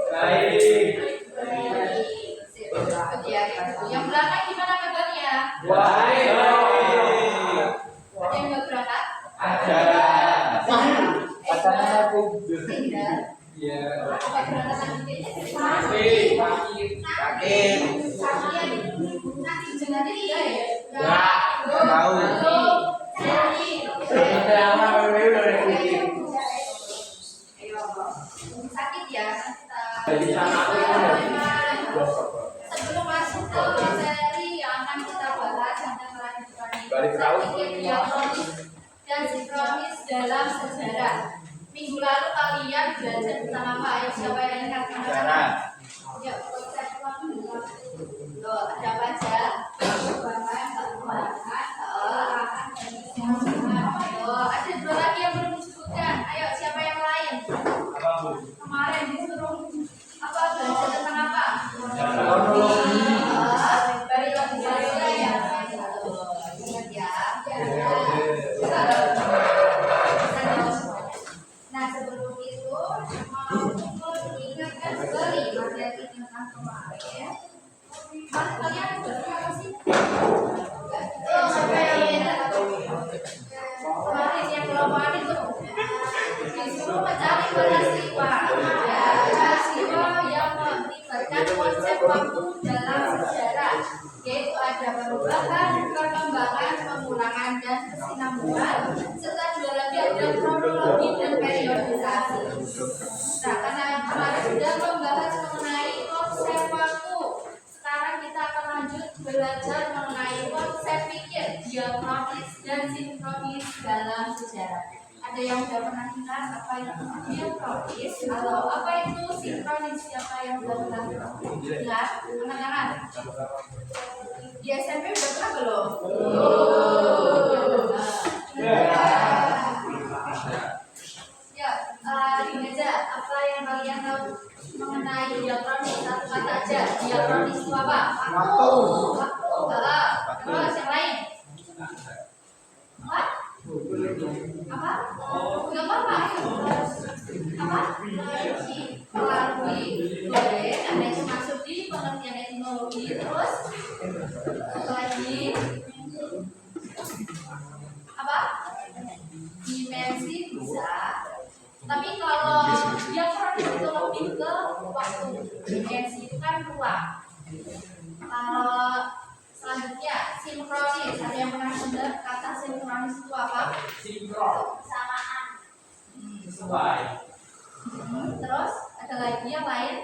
Baik. Yang belakang gimana kabarnya? Baik. Ada yang nggak berangkat? Ada. Tidak. Iya. Apa berangkat nanti? Sakit. Nanti juga tidak ya? Tahu. Sakit ya? Di sana. Sebelum masuk ke materi yang akan kita bahas tentang Balik raut. diakronis dan sinkronis dalam sejarah. Minggu lalu kalian belajar tentang apa? Ayo siapa yang ingat? Ya, saya ulang dulu. Loh, ada apa aja? Ada dua lagi yang belum disebutkan. Ayo, siapa yang lain? Kemarin disuruh apa belajar tentang apa? Periodisasi ya. Ingat ya. Nah, sebelum itu mau diingatkan kembali materi tentang kemarin. Kalian berapa sih? Siapa yang ingat? Kemarin yang kelamaan itu disuruh mencari peristiwa. Peristiwa yang melibatkan konsep waktu dalam sejarah, yaitu ada perubahan, perkembangan, pengulangan, dan kesinambungan, serta juga lagi ada kronologi dan periodisasi. Nah, karena kemarin sudah membahas mengenai konsep waktu, sekarang kita akan lanjut belajar mengenai konsep pikir, diakronis dan sinkronis dalam sejarah. Ada yang sudah pernah dengar apa itu diakronis atau apa itu sinkronis? Siapa yang sudah pernah dengar? Angkat. Di SMP udah pernah belum? Ya, ini aja apa yang kalian tahu mengenai diakronis? Satu kata aja. Diakronis itu apa? Waktu. Terus yang lain? Apa? Apa? Nggak apa-apa. Apa? Melalui. Boleh. Anda itu masuk di pengertian etimologi. Terus apa lagi? Apa? Dimensi bisa. Tapi kalau diakronis itu lebih ke waktu. Dimensi itu kan ruang. Kalau selanjutnya sinkronis, ada yang pernah dengar kata sinkronis itu apa? Sinkron. Samaan. Sesuai. Terus ada lagi yang lain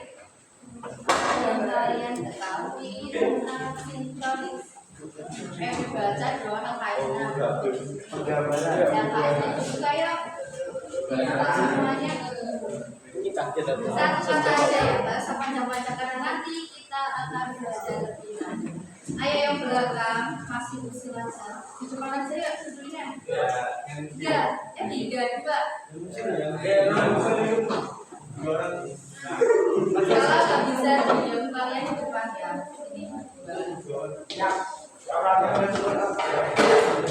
yang kalian ketahui tentang sinkronis? Baca dong yang lainnya. Yang lainnya juga ya. Semuanya satu kata aja ya, Mbak. Sepanjang-panjang karena nanti kita akan belajar lebih lanjut. Ayo yang belakang masih silakan. Cuma aja ya sebelumnya. Ya, tiga juga. Kalau nggak bisa diam kalian di depan ya.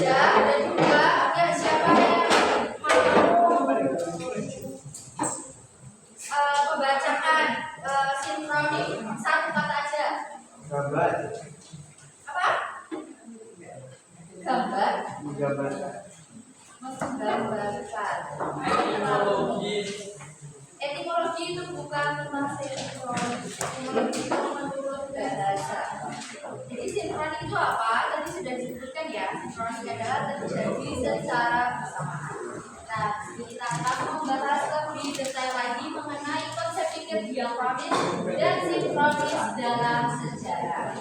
Ya, ada juga. Ya, siapa yang pembacaan sinkronis satu kata aja. Gambar. Apa? Gambar. Menggambarkan. Etimologi itu bukan masih etimologi. Etimologi itu menurut bahasa. Jadi sinkronis itu apa? Tadi sudah disebutkan ya. Sinkronis adalah terjadi secara bersamaan. Nah, kita akan membahas lebih detail lagi mengenai konsep pikir diakronis dan sinkronis dalam sejarah.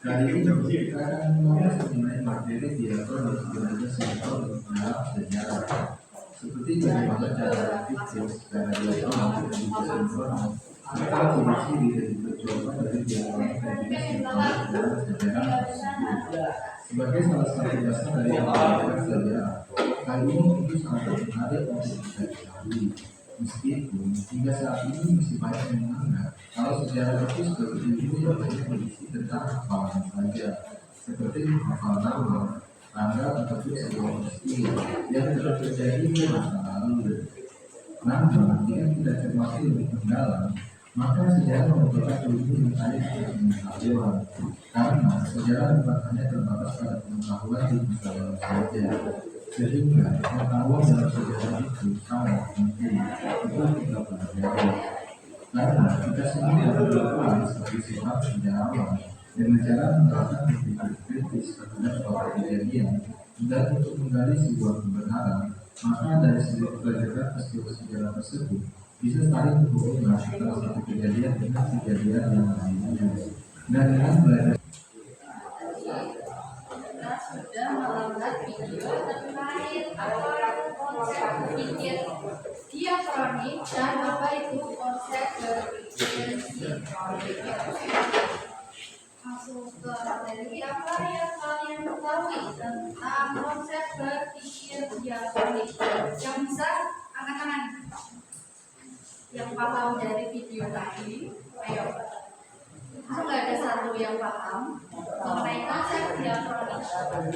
Kali ini kita akan membahas mengenai materi diakronis dan sinkronis dalam sejarah. Seperti bagaimana cara berpikir secara diakronis dan sinkronis Maka kondisi tidak diperjuangkan dari dialog dan sejarah sebagai salah satu dasar dari pendidikan sejarah. Hal ini tentu sangat menarik untuk kita ketahui. Meskipun hingga saat ini masih banyak yang menganggap kalau sejarah itu sebagai ilmu yang hanya berisi tentang hafalan saja, seperti menghafal nama, tanggal ataupun sebuah peristiwa yang telah terjadi di masa lalu. Namun, jika tidak cermati lebih mendalam, maka sejarah merupakan ilmu yang kaya akan pengetahuan. Karena sejarah bukan hanya terbatas pada pengetahuan di masa lalu saja, sehingga pengetahuan dalam sejarah itu sangat penting untuk kita pelajari. Karena kita semua berperan sebagai seorang sejarawan dengan cara menerapkan berpikir kritis terhadap suatu kejadian dan untuk menggali sebuah kebenaran, maka dari segi pelajaran peristiwa sejarah tersebut bisa saling berhubungan antara satu kejadian dengan kejadian yang lainnya. Dan dengan belajar kita sudah melihat video terkait apa konsep berpikir diakronik dan apa itu konsep berpikir sinkronik. Masuk ke materi apa yang kalian ketahui tentang konsep berpikir diakronik yang bisa anak-anak yang paham dari video tadi, ayo. Nggak ada satu yang paham mengenai konsep diakronik.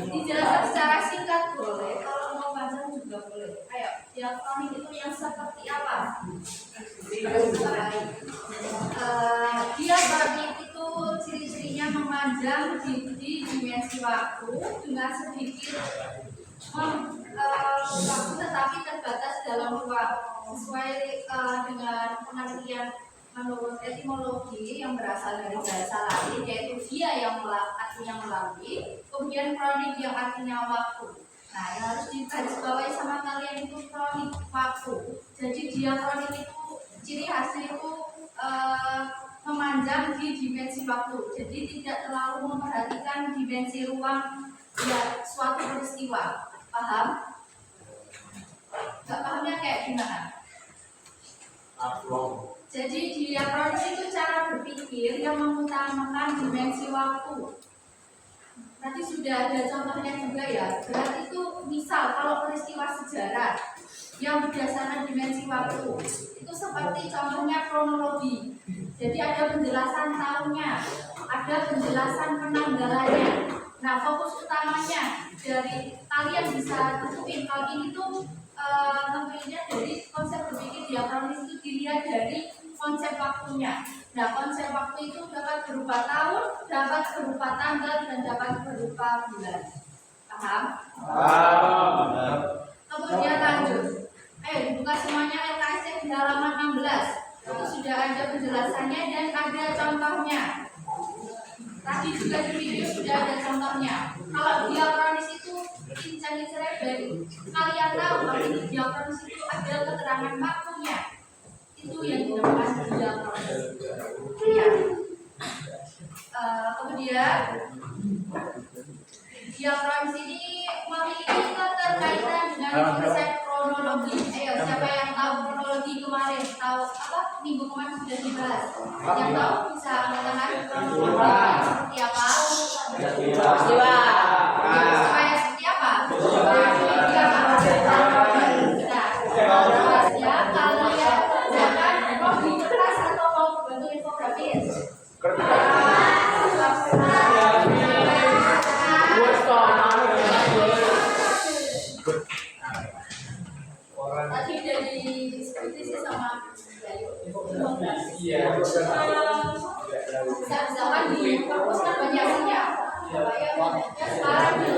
Dijelaskan secara singkat boleh, kalau mau panjang juga boleh. Ayo, diakronik itu yang seperti apa? Diakronik itu ciri-cirinya memanjang di dimensi waktu dengan sedikit waktu tetapi terbatas dalam ruang sesuai dengan pengertian menurut etimologi yang berasal dari bahasa Latin, yaitu dia yang artinya melalui, kemudian kronik yang artinya waktu. Nah, yang harus digarisbawahi sama kalian itu kronik waktu. Jadi diakronik itu ciri khasnya itu memanjang di dimensi waktu. Jadi tidak terlalu memperhatikan dimensi ruang ya suatu peristiwa. Paham? Gak pahamnya kayak gimana? Jadi diakronis itu cara berpikir yang mengutamakan dimensi waktu. Nanti sudah ada contohnya juga ya. Berarti itu misal kalau peristiwa sejarah yang berdasarkan dimensi waktu itu seperti contohnya kronologi. Jadi ada penjelasan tahunnya, ada penjelasan penanggalannya. Nah, fokus utamanya dari kalian bisa tentuin kalau ini tuh tentunya dari konsep berpikir diakronis itu dilihat dari konsep waktunya. Nah, konsep waktu itu dapat berupa tahun, dapat berupa tanggal, dan dapat berupa bulan. Paham? Paham. Kemudian lanjut. Ayo dibuka semuanya LKS di halaman 16. Itu sudah ada penjelasannya dan ada contohnya. Tadi juga di video sudah ada contohnya. Kalau diakronis itu cincang-cincang dari kalian tahu kalau ini diakronis itu ada keterangan waktunya. Itu yang dinamakan diakronis. Ya. Kemudian diakronis ini memiliki keterkaitan dengan konsep kronologi. Ayo, siapa yang tahu kronologi kemarin? Tahu apa? Minggu kemarin sudah dibahas. Yang tahu bisa mengatakan kronologi seperti apa? Peristiwa. Supaya seperti apa? Ya, kalian kerjakan mau di kelas atau mau bantu infografis? Tadi dari diskusi sama misalkan di kampus kan banyak sinyal. Sekarang di